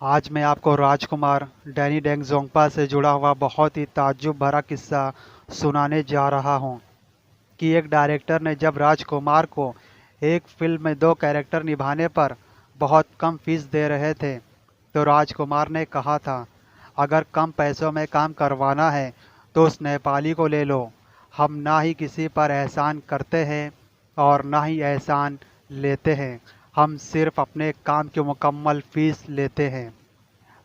आज मैं आपको राजकुमार डैनी डेंगजोंगपा से जुड़ा हुआ बहुत ही ताज्जुब भरा किस्सा सुनाने जा रहा हूँ कि एक डायरेक्टर ने जब राजकुमार को एक फिल्म में दो कैरेक्टर निभाने पर बहुत कम फीस दे रहे थे तो राजकुमार ने कहा था, अगर कम पैसों में काम करवाना है तो उस नेपाली को ले लो। हम ना ही किसी पर एहसान करते हैं और ना ही एहसान लेते हैं। हम सिर्फ अपने काम की मुकम्मल फीस लेते हैं।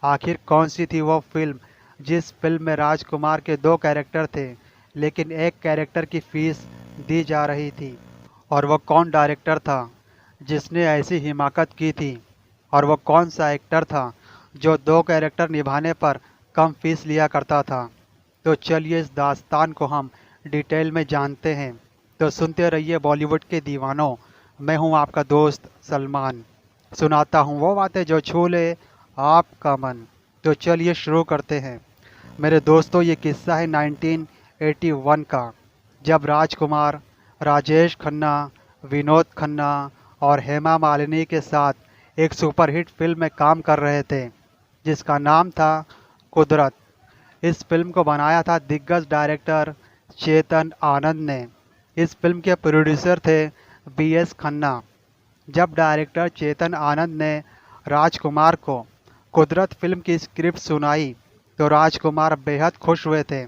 आखिर कौन सी थी वो फिल्म जिस फिल्म में राजकुमार के दो कैरेक्टर थे लेकिन एक कैरेक्टर की फीस दी जा रही थी? और वो कौन डायरेक्टर था जिसने ऐसी हिमाकत की थी? और वो कौन सा एक्टर था जो दो कैरेक्टर निभाने पर कम फीस लिया करता था? तो चलिए इस दास्तान को हम डिटेल में जानते हैं। तो सुनते रहिए बॉलीवुड के दीवानों। मैं हूं आपका दोस्त सलमान। सुनाता हूं वो बातें जो छू ले आपका मन। तो चलिए शुरू करते हैं। मेरे दोस्तों, ये किस्सा है 1981 का, जब राजकुमार राजेश खन्ना, विनोद खन्ना और हेमा मालिनी के साथ एक सुपरहिट फिल्म में काम कर रहे थे जिसका नाम था कुदरत। इस फिल्म को बनाया था दिग्गज डायरेक्टर चेतन आनंद ने। इस फिल्म के प्रोड्यूसर थे बीएस खन्ना। जब डायरेक्टर चेतन आनंद ने राजकुमार को कुदरत फिल्म की स्क्रिप्ट सुनाई तो राजकुमार बेहद खुश हुए थे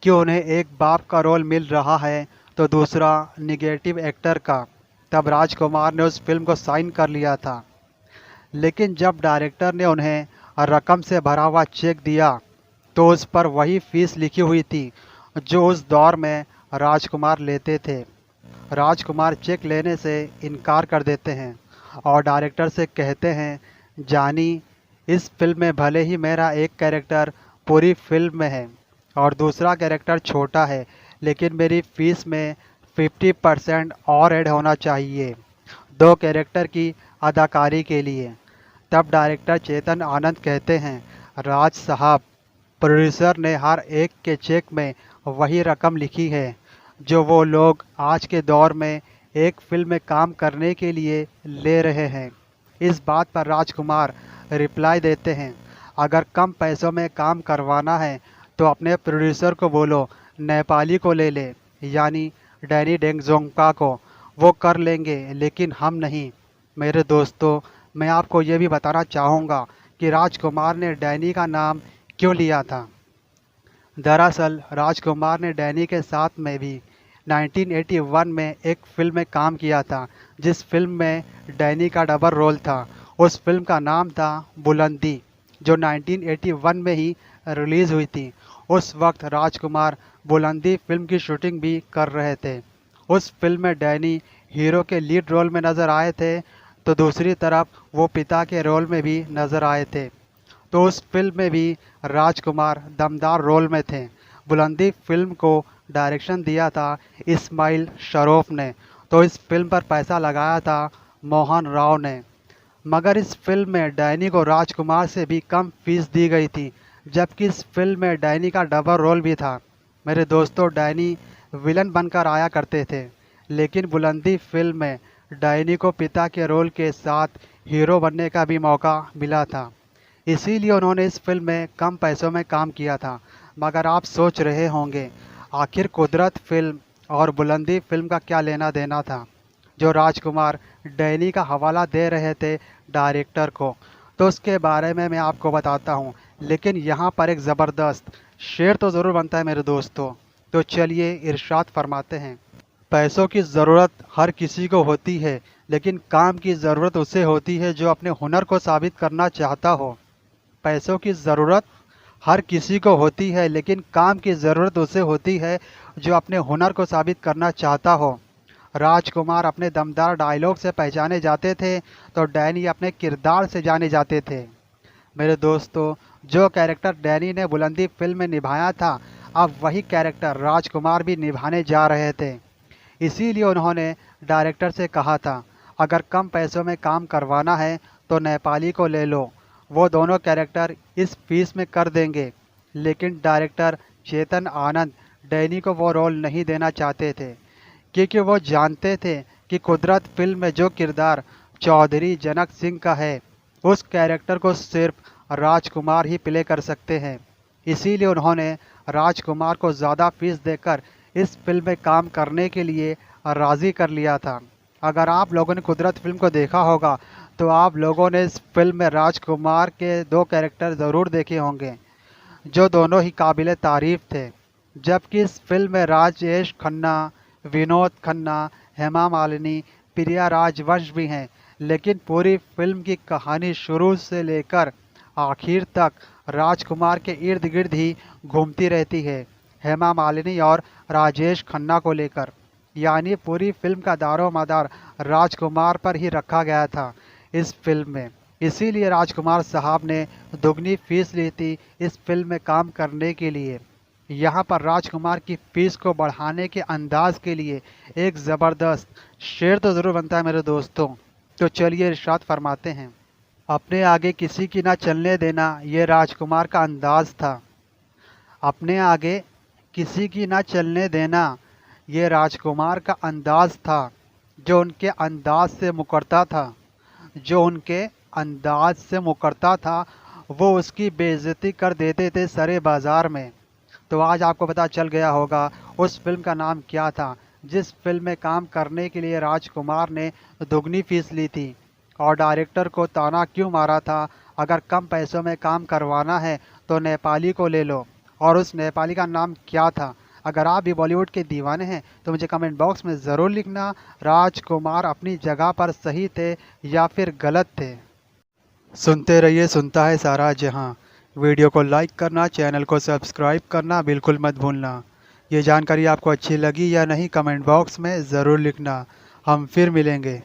कि उन्हें एक बाप का रोल मिल रहा है तो दूसरा निगेटिव एक्टर का। तब राजकुमार ने उस फिल्म को साइन कर लिया था। लेकिन जब डायरेक्टर ने उन्हें रकम से भरा हुआ चेक दिया तो उस पर वही फीस लिखी हुई थी जो उस दौर में राजकुमार लेते थे। राजकुमार चेक लेने से इनकार कर देते हैं और डायरेक्टर से कहते हैं, जानी, इस फिल्म में भले ही मेरा एक कैरेक्टर पूरी फिल्म में है और दूसरा कैरेक्टर छोटा है, लेकिन मेरी फीस में 50% और ऐड होना चाहिए दो कैरेक्टर की अदाकारी के लिए। तब डायरेक्टर चेतन आनंद कहते हैं, राज साहब, प्रोड्यूसर ने हर एक के चेक में वही रकम लिखी है जो वो लोग आज के दौर में एक फिल्म में काम करने के लिए ले रहे हैं। इस बात पर राजकुमार रिप्लाई देते हैं, अगर कम पैसों में काम करवाना है तो अपने प्रोड्यूसर को बोलो नेपाली को ले ले, यानी डैनी डेंगजोंगपा को। वो कर लेंगे लेकिन हम नहीं। मेरे दोस्तों, मैं आपको ये भी बताना चाहूँगा कि राजकुमार ने डैनी का नाम क्यों लिया था। दरअसल राजकुमार ने डैनी के साथ में भी 1981 में एक फिल्म में काम किया था जिस फिल्म में डैनी का डबल रोल था। उस फिल्म का नाम था बुलंदी, जो 1981 में ही रिलीज़ हुई थी। उस वक्त राजकुमार बुलंदी फिल्म की शूटिंग भी कर रहे थे। उस फिल्म में डैनी हीरो के लीड रोल में नज़र आए थे तो दूसरी तरफ वो पिता के रोल में भी नज़र आए थे। तो उस फिल्म में भी राजकुमार दमदार रोल में थे। बुलंदी फिल्म को डायरेक्शन दिया था इस्माइल शरोफ ने। तो इस फिल्म पर पैसा लगाया था मोहन राव ने। मगर इस फिल्म में डैनी को राजकुमार से भी कम फीस दी गई थी, जबकि इस फिल्म में डैनी का डबल रोल भी था। मेरे दोस्तों, डैनी विलन बनकर आया करते थे, लेकिन बुलंदी फिल्म में डैनी को पिता के रोल के साथ हीरो बनने का भी मौका मिला था। इसीलिए उन्होंने इस फिल्म में कम पैसों में काम किया था। मगर आप सोच रहे होंगे, आखिर कुदरत फिल्म और बुलंदी फिल्म का क्या लेना देना था जो राजकुमार डैनी का हवाला दे रहे थे डायरेक्टर को? तो उसके बारे में मैं आपको बताता हूँ, लेकिन यहाँ पर एक ज़बरदस्त शेर तो ज़रूर बनता है मेरे दोस्तों। तो चलिए इरशाद फरमाते हैं, पैसों की ज़रूरत हर किसी को होती है, लेकिन काम की ज़रूरत उसे होती है जो अपने हुनर को साबित करना चाहता हो। पैसों की ज़रूरत हर किसी को होती है, लेकिन काम की ज़रूरत उसे होती है जो अपने हुनर को साबित करना चाहता हो। राजकुमार अपने दमदार डायलॉग से पहचाने जाते थे तो डैनी अपने किरदार से जाने जाते थे। मेरे दोस्तों, जो कैरेक्टर डैनी ने बुलंदी फिल्म में निभाया था, अब वही कैरेक्टर राजकुमार भी निभाने जा रहे थे। इसीलिए उन्होंने डायरेक्टर से कहा था, अगर कम पैसों में काम करवाना है तो नेपाली को ले लो। वो दोनों कैरेक्टर इस फीस में कर देंगे। लेकिन डायरेक्टर चेतन आनंद डैनी को वो रोल नहीं देना चाहते थे, क्योंकि वो जानते थे कि कुदरत फिल्म में जो किरदार चौधरी जनक सिंह का है उस कैरेक्टर को सिर्फ राजकुमार ही प्ले कर सकते हैं। इसीलिए उन्होंने राजकुमार को ज़्यादा फीस देकर इस फिल्म में काम करने के लिए राज़ी कर लिया था। अगर आप लोगों ने कुदरत फिल्म को देखा होगा तो आप लोगों ने इस फिल्म में राजकुमार के 2 कैरेक्टर ज़रूर देखे होंगे, जो दोनों ही काबिल तारीफ़ थे। जबकि इस फिल्म में राजेश खन्ना, विनोद खन्ना, हेमा मालिनी, प्रिया राजवंश भी हैं, लेकिन पूरी फिल्म की कहानी शुरू से लेकर आखिर तक राजकुमार के इर्द गिर्द ही घूमती रहती है, हेमा मालिनी और राजेश खन्ना को लेकर। यानी पूरी फिल्म का दारोमदार राजकुमार पर ही रखा गया था इस फिल्म में। इसीलिए राजकुमार साहब ने दुगनी फीस ली थी इस फिल्म में काम करने के लिए। यहाँ पर राजकुमार की फीस को बढ़ाने के अंदाज के लिए एक ज़बरदस्त शेर तो ज़रूर बनता है मेरे दोस्तों। तो चलिए इरशाद फरमाते हैं, अपने आगे किसी की ना चलने देना, ये राजकुमार का अंदाज था। अपने आगे किसी की ना चलने देना, ये राजकुमार का अंदाज था। जो उनके अंदाज से मुकरता था, जो उनके अंदाज से मुकरता था, वो उसकी बेइज्जती कर देते थे सरे बाज़ार में। तो आज आपको पता चल गया होगा उस फिल्म का नाम क्या था, जिस फिल्म में काम करने के लिए राजकुमार ने दुगनी फीस ली थी और डायरेक्टर को ताना क्यों मारा था, अगर कम पैसों में काम करवाना है तो नेपाली को ले लो। और उस नेपाली का नाम क्या था? अगर आप भी बॉलीवुड के दीवाने हैं तो मुझे कमेंट बॉक्स में ज़रूर लिखना, राजकुमार अपनी जगह पर सही थे या फिर गलत थे। सुनते रहिए सुनता है सारा जहां। वीडियो को लाइक करना, चैनल को सब्सक्राइब करना बिल्कुल मत भूलना। ये जानकारी आपको अच्छी लगी या नहीं कमेंट बॉक्स में ज़रूर लिखना। हम फिर मिलेंगे।